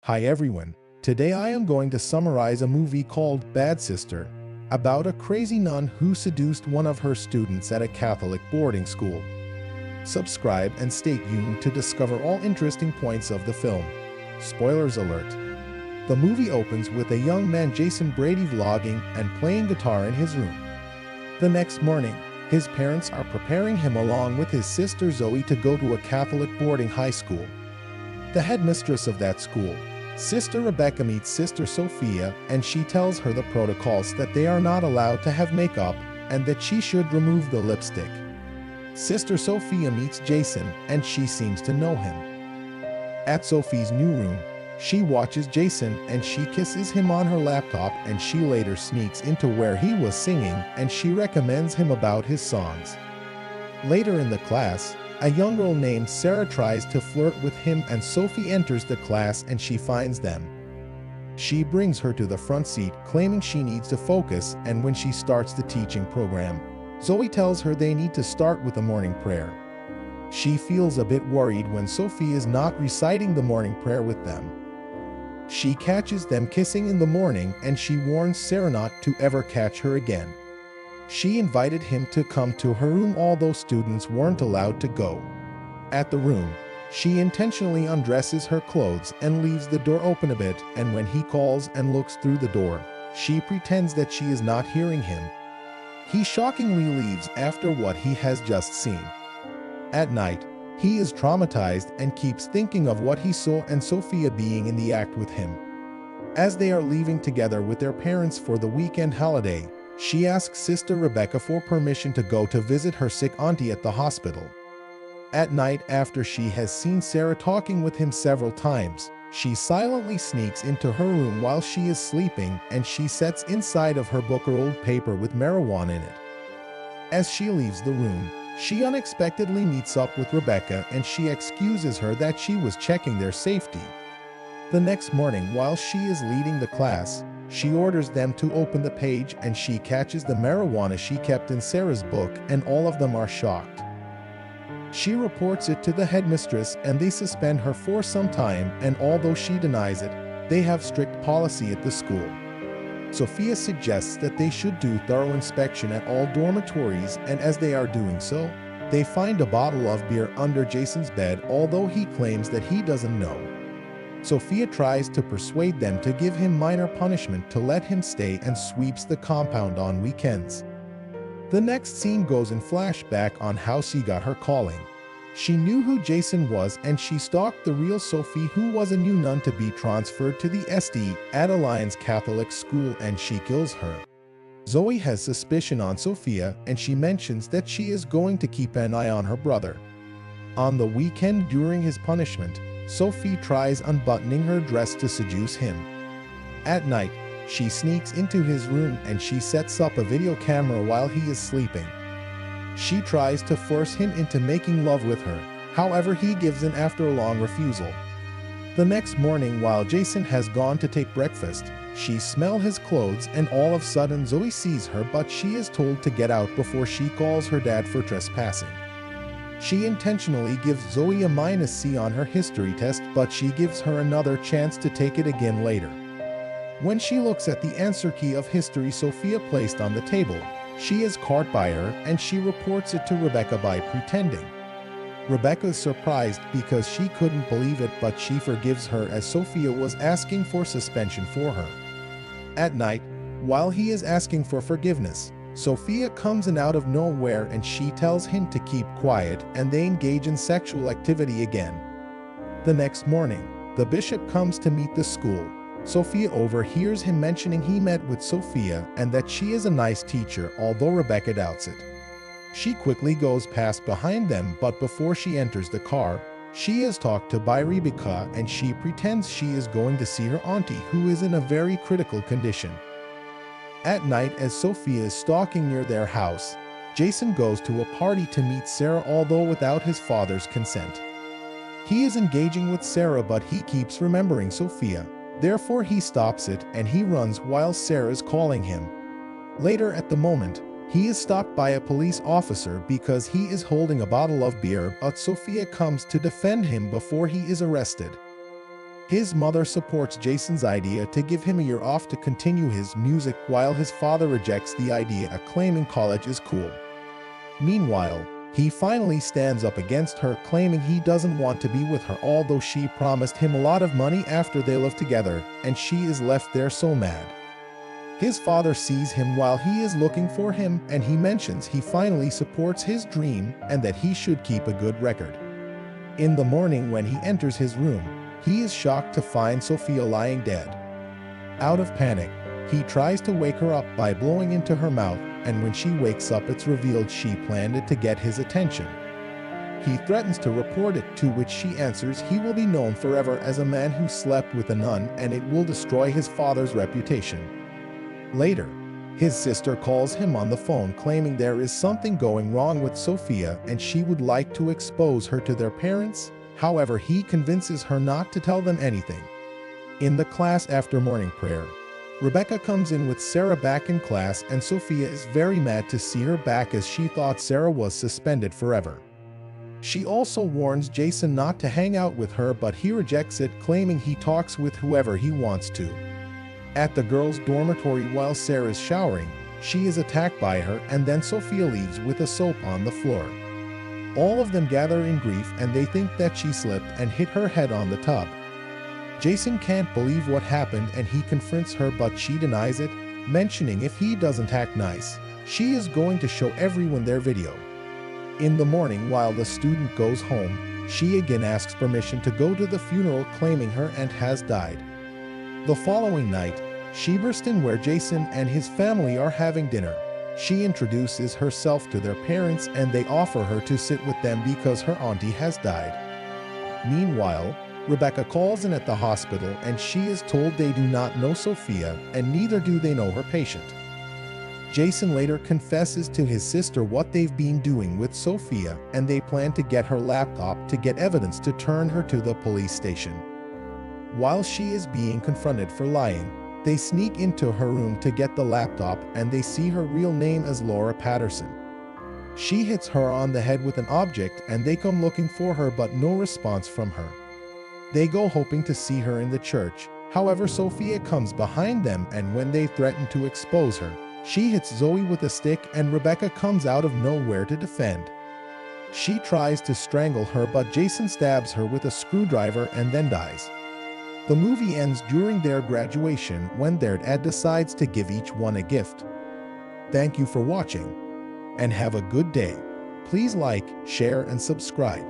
Hi everyone, today I am going to summarize a movie called Bad Sister, about a crazy nun who seduced one of her students at a Catholic boarding school. Subscribe and stay tuned to discover all interesting points of the film. Spoilers alert. The movie opens with a young man Jason Brady vlogging and playing guitar in his room. The next morning, his parents are preparing him along with his sister Zoe to go to a Catholic boarding high school. The headmistress of that school, Sister Rebecca, meets Sister Sophia, and she tells her the protocols that they are not allowed to have makeup and that she should remove the lipstick. Sister Sophia meets Jason, and she seems to know him. At Sophie's new room, she watches Jason and she kisses him on her laptop, and she later sneaks into where he was singing and she recommends him about his songs. Later in the class, a young girl named Sarah tries to flirt with him, and Sophie enters the class and she finds them. She brings her to the front seat, claiming she needs to focus, and when she starts the teaching program, Zoe tells her they need to start with a morning prayer. She feels a bit worried when Sophie is not reciting the morning prayer with them. She catches them kissing in the morning, and she warns Sarah not to ever catch her again. She invited him to come to her room, although students weren't allowed to go. At the room, she intentionally undresses her clothes and leaves the door open a bit, and when he calls and looks through the door, she pretends that she is not hearing him. He shockingly leaves after what he has just seen. At night, he is traumatized and keeps thinking of what he saw and Sophia being in the act with him. As they are leaving together with their parents for the weekend holiday, she asks Sister Rebecca for permission to go to visit her sick auntie at the hospital. At night, after she has seen Sarah talking with him several times, she silently sneaks into her room while she is sleeping, and she sets inside of her book a rolled paper with marijuana in it. As she leaves the room, she unexpectedly meets up with Rebecca, and she excuses her that she was checking their safety. The next morning, while she is leading the class, she orders them to open the page, and she catches the marijuana she kept in Sarah's book, and all of them are shocked. She reports it to the headmistress, and they suspend her for some time, and although she denies it, they have strict policy at the school. Sophia suggests that they should do thorough inspection at all dormitories, and as they are doing so, they find a bottle of beer under Jason's bed, although he claims that he doesn't know. Sophia tries to persuade them to give him minor punishment to let him stay, and sweeps the compound on weekends. The next scene goes in flashback on how she got her calling. She knew who Jason was, and she stalked the real Sophie, who was a new nun to be transferred to the St. Adelaide's Catholic school, and she kills her. Zoe has suspicion on Sophia, and she mentions that she is going to keep an eye on her brother. On the weekend during his punishment, Sophie tries unbuttoning her dress to seduce him. At night, she sneaks into his room and she sets up a video camera while he is sleeping. She tries to force him into making love with her, however he gives in after a long refusal. The next morning, while Jason has gone to take breakfast, she smells his clothes, and all of a sudden Zoe sees her, but she is told to get out before she calls her dad for trespassing. She intentionally gives Zoe a -C on her history test, but she gives her another chance to take it again later. When she looks at the answer key of history Sophia placed on the table, she is caught by her, and she reports it to Rebecca by pretending. Rebecca is surprised because she couldn't believe it, but she forgives her as Sophia was asking for suspension for her. At night, while he is asking for forgiveness, Sophia comes in out of nowhere and she tells him to keep quiet, and they engage in sexual activity again. The next morning, the bishop comes to meet the school. Sophia overhears him mentioning he met with Sophia and that she is a nice teacher, although Rebecca doubts it. She quickly goes past behind them, but before she enters the car, she is talked to by Rebecca, and she pretends she is going to see her auntie, who is in a very critical condition. At night, as Sophia is stalking near their house, Jason goes to a party to meet Sarah, although without his father's consent. He is engaging with Sarah, but he keeps remembering Sophia. Therefore, he stops it and he runs while Sarah is calling him. Later at the moment, he is stopped by a police officer because he is holding a bottle of beer, but Sophia comes to defend him before he is arrested. His mother supports Jason's idea to give him a year off to continue his music, while his father rejects the idea, claiming college is cool. Meanwhile, he finally stands up against her, claiming he doesn't want to be with her, although she promised him a lot of money after they live together, and she is left there so mad. His father sees him while he is looking for him, and he mentions he finally supports his dream and that he should keep a good record. In the morning, when he enters his room, he is shocked to find Sophia lying dead. Out of panic, he tries to wake her up by blowing into her mouth, and when she wakes up, it's revealed she planned it to get his attention. He threatens to report it, to which she answers he will be known forever as a man who slept with a nun, and it will destroy his father's reputation. Later, his sister calls him on the phone, claiming there is something going wrong with Sophia and she would like to expose her to their parents. However, he convinces her not to tell them anything. In the class after morning prayer, Rebecca comes in with Sarah back in class, and Sophia is very mad to see her back as she thought Sarah was suspended forever. She also warns Jason not to hang out with her, but he rejects it, claiming he talks with whoever he wants to. At the girls' dormitory, while Sarah is showering, she is attacked by her, and then Sophia leaves with a soap on the floor. All of them gather in grief, and they think that she slipped and hit her head on the tub. Jason can't believe what happened, and he confronts her, but she denies it, mentioning if he doesn't act nice, she is going to show everyone their video. In the morning, while the student goes home, she again asks permission to go to the funeral, claiming her aunt has died. The following night, she bursts in where Jason and his family are having dinner. She introduces herself to their parents, and they offer her to sit with them because her auntie has died. Meanwhile, Rebecca calls in at the hospital, and she is told they do not know Sophia, and neither do they know her patient. Jason later confesses to his sister what they've been doing with Sophia, and they plan to get her laptop to get evidence to turn her to the police station. While she is being confronted for lying, they sneak into her room to get the laptop, and they see her real name as Laura Patterson. She hits her on the head with an object, and they come looking for her, but no response from her. They go hoping to see her in the church. However, Sophia comes behind them, and when they threaten to expose her, she hits Zoe with a stick, and Rebecca comes out of nowhere to defend. She tries to strangle her, but Jason stabs her with a screwdriver and then dies. The movie ends during their graduation, when their dad decides to give each one a gift. Thank you for watching, and have a good day. Please like, share, and subscribe.